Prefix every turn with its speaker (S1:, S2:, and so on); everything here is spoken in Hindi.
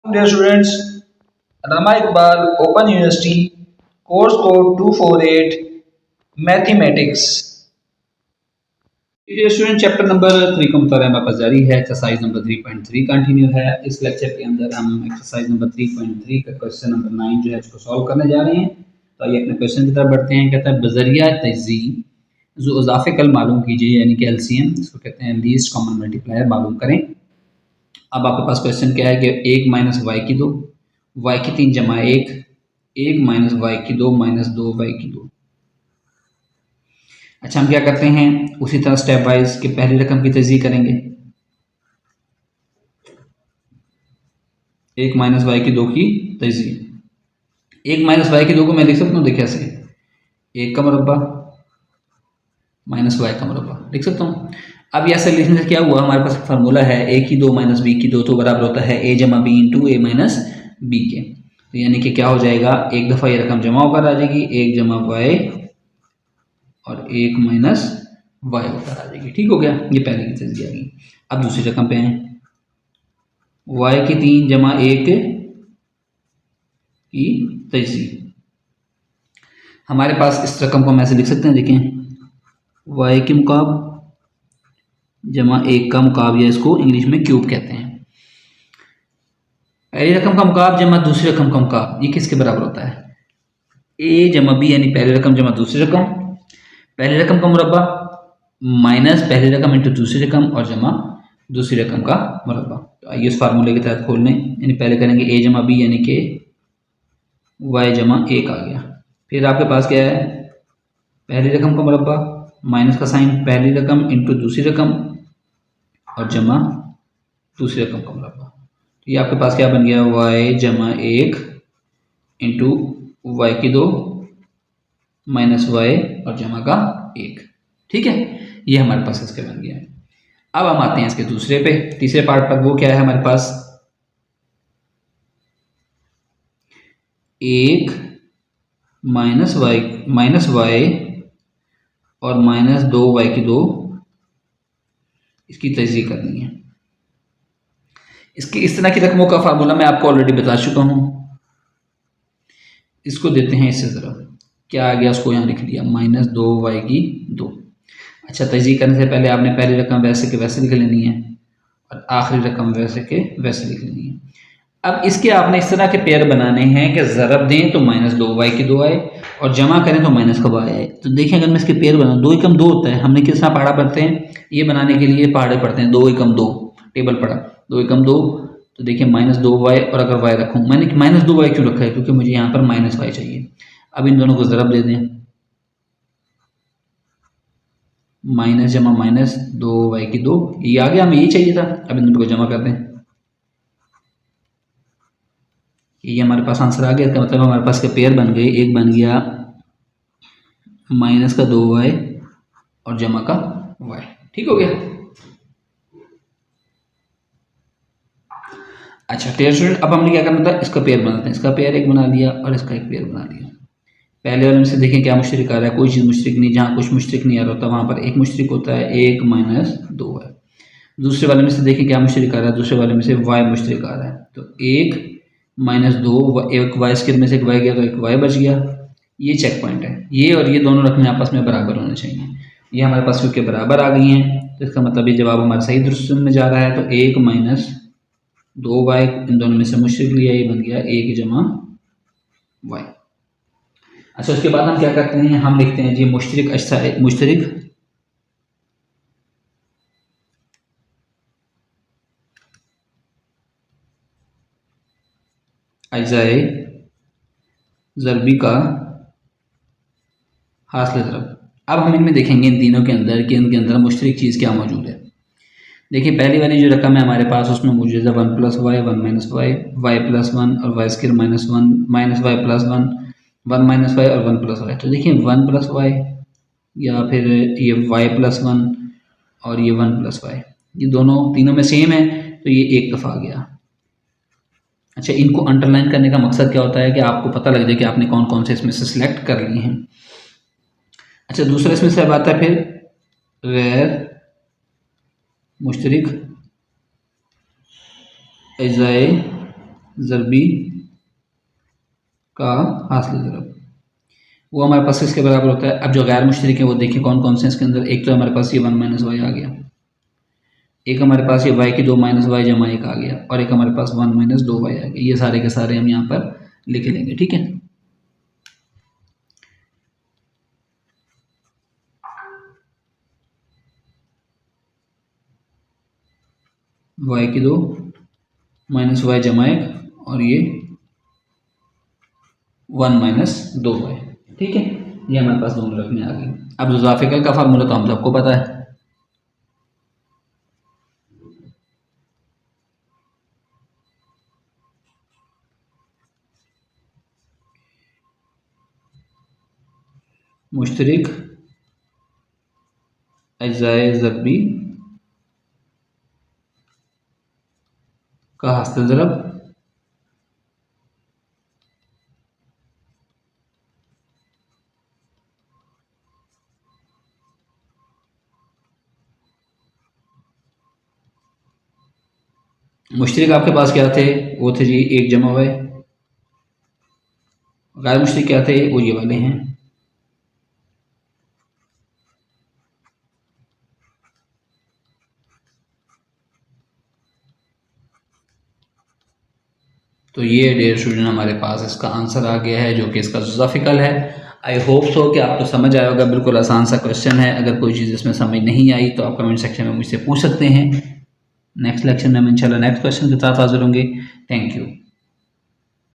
S1: Dear students, Rama Iqbal, Open University, course code 248, Mathematics.
S2: Dear student, chapter number 3 का मुताबिक हमारे पास जारी है। एक्सरसाइज नंबर 3.3 कंटिन्यू है। इस लेक्चर के अंदर हम एक्सरसाइज नंबर 3.3 का क्वेश्चन नंबर 9 जो है उसको सॉल्व करने जा रहे हैं। तो आइए अपने क्वेश्चन की तरफ बढ़ते हैं। कहता है बजरिया तजी जो इजाफे कल मालूम कीजिए, यानी कि एलसीएम, इसको कहते हैं लीस्ट कॉमन मल्टीप्लायर मालूम करें। अब आपके पास क्वेश्चन क्या है कि 1 माइनस वाई की 2, वाई की 3 जमा 1, 1 माइनस वाई की 2 माइनस 2 वाई की 2। अच्छा, हम क्या करते हैं उसी तरह स्टेप वाइज कि पहली रकम की तजदीद करेंगे। 1 माइनस वाई की 2 की तजदीद। 1 माइनस वाई की 2 को मैं लिख सकता हूँ, देखिए ऐसे 1 का मुरब्बा माइनस वाई का मुरब्बा लिख सकता हूँ। अब ऐसे लिखने से क्या हुआ, हमारे पास फार्मूला है a की 2 माइनस b की 2 तो बराबर होता है a जमा बी इंटू ए माइनस बी के। तो यानी कि क्या हो जाएगा, एक दफ़ा ये रकम जमा होकर आ जाएगी, 1 जमा वाई और 1 माइनस वाई होकर आ जाएगी। ठीक हो गया, ये पहले की तजदीद आ गई। अब दूसरी रकम पे हैं, वाई की 3 जमा 1 की तजदीद। हमारे पास इस रकम को हम ऐसे लिख सकते हैं, देखें वाई के मुकाब जमा 1 का मुकाब, या इसको इंग्लिश में क्यूब कहते हैं। पहली रकम का मुकाब जमा दूसरी रकम का मुकाब, ये किसके बराबर होता है, ए जमा बी, यानी पहली रकम जमा दूसरी रकम, पहली रकम का मुरब्बा माइनस पहली रकम इंटू दूसरी रकम और जमा दूसरी रकम का मुरब्बा। तो आइए इस फार्मूले के तहत खोल लें, यानी पहले करेंगे ए जमा बी, यानी कि वाई जमा 1 आ गया। फिर आपके पास क्या है, पहली रकम का मुरब्बा माइनस का साइन पहली रकम इंटू दूसरी रकम और जमा दूसरी रकम का मुरब्बा। तो ये आपके पास क्या बन गया, वाई जमा 1 इंटू वाई की 2 माइनस वाई और जमा का 1। ठीक है, ये हमारे पास इसके बन गया। अब हम आते हैं इसके दूसरे पे, तीसरे पार्ट पर। वो क्या है हमारे पास, 1 माइनस वाई और माइनस 2 वाई की 2, इसकी तजदीद करनी है। इसकी इस तरह की रकमों का फार्मूला मैं आपको ऑलरेडी बता चुका हूं। इसको देते हैं इससे ज़रा, क्या आ गया उसको यहाँ लिख लिया, माइनस 2 वाई की 2। अच्छा, तजदीद करने से पहले आपने पहली रकम वैसे के वैसे लिख लेनी है और आखिरी रकम वैसे के वैसे लिख लेनी है। अब इसके आपने इस तरह के पेयर बनाने हैं कि ज़रब दें तो माइनस 2 वाई की 2 आए और जमा करें तो माइनस का वाई आए। तो देखें, अगर मैं इसके पेयर बनाऊँ, 2 एकम 2 होता है, हमने किस तरह पहाड़ा पढ़ते हैं, ये बनाने के लिए पहाड़े पढ़ते हैं, 2 एकम 2 टेबल पढ़ा, 2 एकम 2। तो देखिए माइनस 2 वाई, और अगर वाई रखूँ, मैंने माइनस 2 वाई क्यों रखा है, क्योंकि मुझे यहाँ पर माइनस वाई चाहिए। अब इन दोनों को ज़रब दे दें, माइनस जमा माइनस 2 वाई की 2, ये आ गया, हमें ये चाहिए था। अब इन दोनों को जमा कर दें, ये हमारे पास आंसर आ गया। इसका मतलब हमारे पास के पेयर बन गए, एक बन गया माइनस का 2 वाई और जमा का वाई। ठीक हो गया। अच्छा स्टूडेंट, अब हमने क्या करना था, इसका पेयर बनाते हैं। इसका पेयर एक बना लिया और इसका एक पेयर बना लिया। पहले वाले में से देखें क्या मुश्तरिक आ रहा है, कोई चीज़ मुश्तरिक नहीं, जहाँ कुछ मुश्तरिक नहीं आ रहा होता वहाँ पर एक मुश्तरिक होता है, 1 माइनस 2 है। दूसरे वाले में से देखें क्या मुश्तरिक आ रहा है, दूसरे वाले में से वाई मुश्तरिक आ रहा है, तो 1 माइनस 2, एक वाई स्केयर में से एक वाई गया तो एक वाई बच गया। ये चेक पॉइंट है, ये और ये दोनों रकमें आपस में बराबर होने चाहिए। ये हमारे पास क्योंकि बराबर आ गई हैं, तो इसका मतलब ये जवाब हमारा सही दुरुस्त में जा रहा है। तो 1 माइनस 2 वाई, इन दोनों में से मुश्तरिक लिया, ये बन गया 1 जमा वाई। अच्छा, उसके बाद हम क्या करते हैं, हम लिखते हैं जी मुश्तरिक अज्जाए ज़रबी का हासिल ज़रब। अब हम इनमें देखेंगे इन तीनों के अंदर कि इनके अंदर मुश्तरिक चीज़ क्या मौजूद है। देखिए पहली वाली जो रकम है हमारे पास, उसमें मौजूद है 1 plus Y, 1 minus Y, Y plus 1 और Y square minus 1, minus Y plus 1, 1 minus Y और 1 प्लस वाई। तो देखिए 1 प्लस वाई या फिर ये वाई प्लस 1 और ये 1 प्लस वाई, ये दोनों तीनों में सेम है, तो ये एक दफ़ा आ गया। अच्छा, इनको अंडरलाइन करने का मकसद क्या होता है कि आपको पता लग जाए कि आपने कौन कौन से इसमें से सिलेक्ट कर लिए हैं। अच्छा, दूसरा इसमें से अब आता है फिर गैर मुश्तरिक अज़ाए ज़रबी का हासिल ज़रब, वो हमारे पास किसके बराबर होता है। अब जो गैर मुश्तरक है वो देखिए कौन कौन से इसके अंदर। एक तो हमारे पास ये 1 माइनस वाई आ गया, एक हमारे पास ये y की 2 माइनस वाई जमा 1 आ गया, और एक हमारे पास 1 माइनस 2y आ गया। ये सारे के सारे हम यहाँ पर लिख लेंगे, ठीक है। y की 2 माइनस वाई जमा 1 और ये 1 माइनस 2y, ठीक है। ये हमारे पास दोनों रकमें आ गई। अब ज़ाफ़िकल का फार्मूला तो हम सबको पता है, मुश्तरिक अज्जाए ज़रबी का हासिल ज़रब मुश्तरिक आपके पास क्या थे, वो थे जी 1 जमा वाई, गैर मुश्तरिक क्या थे, वो ये वाले हैं। तो ये डियर स्टूडेंट हमारे पास इसका आंसर आ गया है, जो कि इसका ज़ाफ़िकल है। आई होप सो कि आपको समझ आया होगा। बिल्कुल आसान सा क्वेश्चन है। अगर कोई चीज़ इसमें समझ नहीं आई तो आप कमेंट सेक्शन में मुझसे पूछ सकते हैं। नेक्स्ट लेक्चर में हम इंशाल्लाह नेक्स्ट क्वेश्चन के साथ हाजिर होंगे। Thank you.